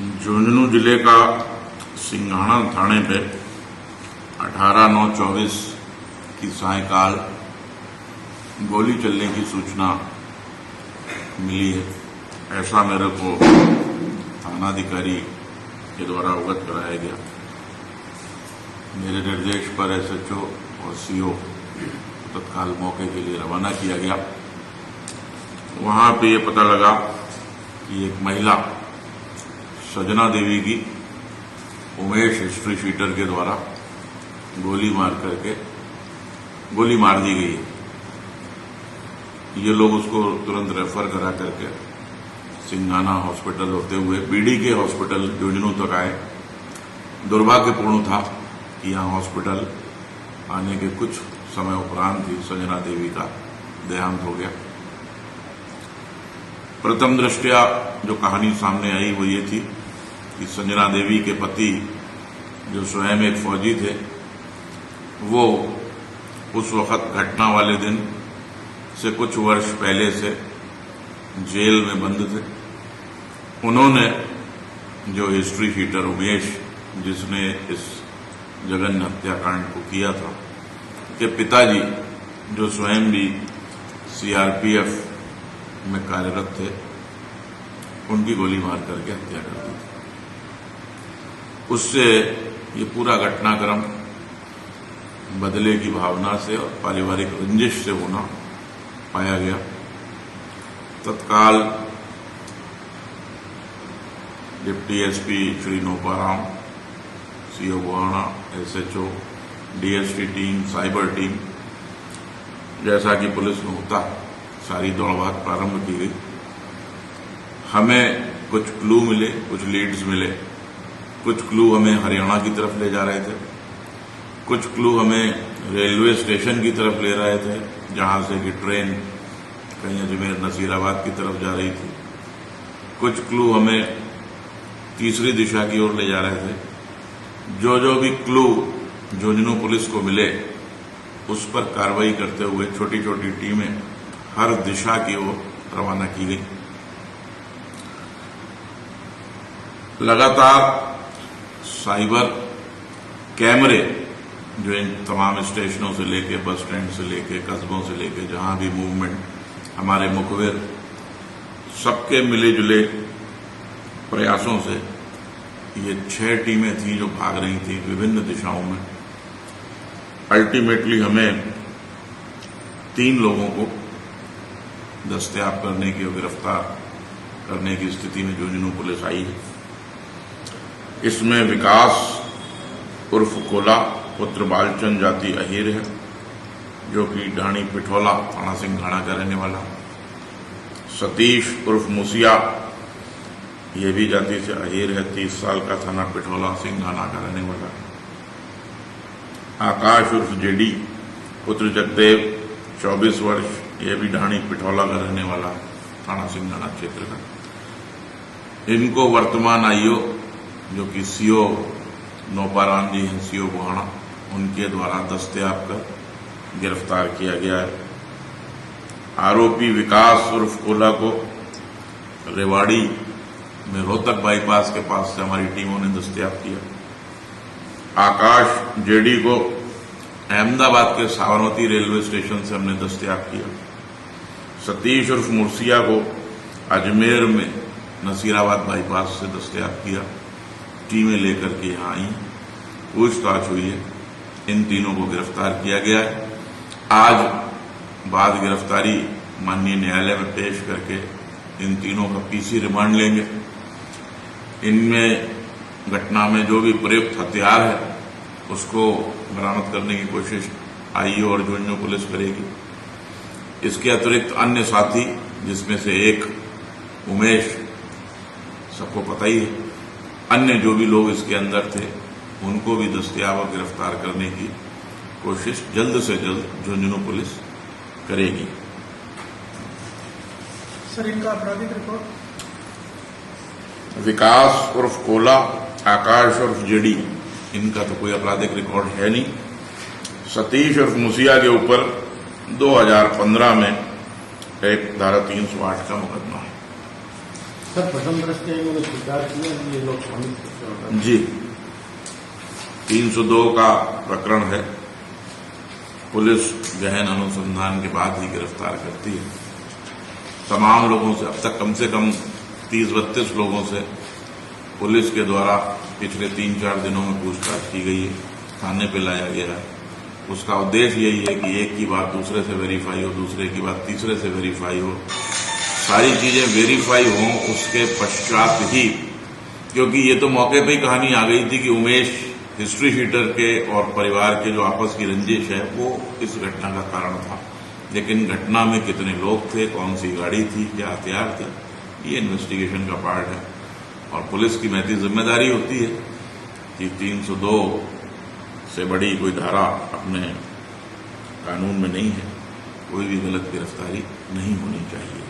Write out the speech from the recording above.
झुंझुनू जिले का सिंघाना थाने पे 18/9/24 की सायंकाल गोली चलने की सूचना मिली है। ऐसा मेरे को थानाधिकारी के द्वारा अवगत कराया गया। मेरे निर्देश पर एसएचओ और सीओ तत्काल मौके के लिए रवाना किया गया। वहां पे ये पता लगा कि एक महिला सजना देवी की उमेश हिस्ट्री शीटर के द्वारा गोली मार दी गई है। ये लोग उसको तुरंत रेफर करा करके सिंघाना हॉस्पिटल होते हुए बीडीके हॉस्पिटल झुंझुनू तक आए। दुर्भाग्यपूर्ण था कि यहां हॉस्पिटल आने के कुछ समय उपरांत ही सजना देवी का देहांत हो गया। प्रथम दृष्टया जो कहानी सामने आई वो ये थी कि संजना देवी के पति जो स्वयं एक फौजी थे, वो उस वक्त घटना वाले दिन से कुछ वर्ष पहले से जेल में बंद थे। उन्होंने जो हिस्ट्री शीटर उमेश, जिसने इस जघन्य हत्याकांड को किया था, के पिताजी जो स्वयं भी सीआरपीएफ में कार्यरत थे, उनकी गोली मार करके हत्या कर दी थी। उससे ये पूरा घटनाक्रम बदले की भावना से और पारिवारिक रंजिश से होना पाया गया। तत्काल deputy SP Shri Noparam, CO Gohana, SHO, DST team, cyber team, जैसा कि पुलिस में होता, सारी दौड़भाग प्रारंभ की गई। हमें कुछ क्लू मिले, कुछ लीड्स मिले। कुछ क्लू हमें हरियाणा की तरफ ले जा रहे थे, कुछ क्लू हमें रेलवे स्टेशन की तरफ ले रहे थे, जहां से कि ट्रेन कहीं अजमेर नसीराबाद की तरफ जा रही थी। कुछ क्लू हमें तीसरी दिशा की ओर ले जा रहे थे। जो भी क्लू झुंझुनू पुलिस को मिले, उस पर कार्रवाई करते हुए छोटी छोटी टीमें हर दिशा की ओर रवाना की गई। लगातार साइबर कैमरे जो इन तमाम स्टेशनों से लेके, बस स्टैंड से लेके, कस्बों से लेके, जहां भी मूवमेंट, हमारे मुखबिर, सबके मिले जुले प्रयासों से ये 6 टीमें थी जो भाग रही थी विभिन्न दिशाओं में। अल्टीमेटली हमें 3 लोगों को दस्तयाब करने की और गिरफ्तार करने की स्थिति में झुंझुनू पुलिस आई है। इसमें विकास उर्फ कोला पुत्र बालचंद जाति अहीर है, जो कि ढाणी पिठौला थाना सिंघाना का रहने वाला। सतीश उर्फ मुसिया, ये भी जाति से अहीर है, 30 साल का, थाना पिठौला सिंघाना का रहने वाला। आकाश उर्फ जेडी पुत्र जगदेव, 24 वर्ष, ये भी ढाणी पिठौला का रहने वाला, थाना सिंघाना क्षेत्र का। इनको वर्तमान आईओ जो कि सीओ नोपाराम जी हैं, सीओ गोहाना, उनके द्वारा दस्तयाब कर गिरफ्तार किया गया है। आरोपी विकास उर्फ कोला को रेवाड़ी में रोहतक बाईपास के पास से हमारी टीमों ने दस्तयाब किया। आकाश जेडी को अहमदाबाद के साबरमती रेलवे स्टेशन से हमने दस्तयाब किया। सतीश उर्फ मुर्सिया को अजमेर में नसीराबाद बाईपास से दस्तयाब किया। टीमें लेकर के यहां आई, पूछताछ हुई है, इन तीनों को गिरफ्तार किया गया है। आज बाद गिरफ्तारी माननीय न्यायालय में पेश करके इन तीनों का पीसी रिमांड लेंगे। इनमें घटना में जो भी प्रयुक्त हथियार है उसको बरामद करने की कोशिश आईओ और झुंझुनू पुलिस करेगी। इसके अतिरिक्त अन्य साथी, जिसमें से एक उमेश, सबको पता ही है, अन्य जो भी लोग इसके अंदर थे, उनको भी दस्तयाब और गिरफ्तार करने की कोशिश जल्द से जल्द झुंझुनू पुलिस करेगी। सर, इनका आपराधिक रिकॉर्ड? विकास उर्फ कोला, आकाश उर्फ जेडी, इनका तो कोई आपराधिक रिकॉर्ड है नहीं। सतीश उर्फ मुसिया के ऊपर 2015 में एक धारा 308 का मुकदमा है। सर प्रथम दृष्टया इन्होंने स्वीकार किया कि ये लोग शामिल जी 302 का प्रकरण है। पुलिस गहन अनुसंधान के बाद ही गिरफ्तार करती है। तमाम लोगों से अब तक कम से कम 30-32 लोगों से पुलिस के द्वारा पिछले 3-4 दिनों में पूछताछ की गई है, थाने पे लाया गया है। उसका उद्देश्य यही है कि एक की बात दूसरे से वेरीफाई हो, दूसरे की बात तीसरे से वेरीफाई हो, सारी चीजें वेरीफाई हों। उसके पश्चात ही, क्योंकि ये तो मौके पे ही कहानी आ गई थी कि उमेश हिस्ट्री शीटर के और परिवार के जो आपस की रंजिश है वो इस घटना का कारण था। लेकिन घटना में कितने लोग थे, कौन सी गाड़ी थी, क्या हथियार थे, ये इन्वेस्टिगेशन का पार्ट है। और पुलिस की महती जिम्मेदारी होती है कि 302 से बड़ी कोई धारा अपने कानून में नहीं है। कोई भी गलत गिरफ्तारी नहीं होनी चाहिए।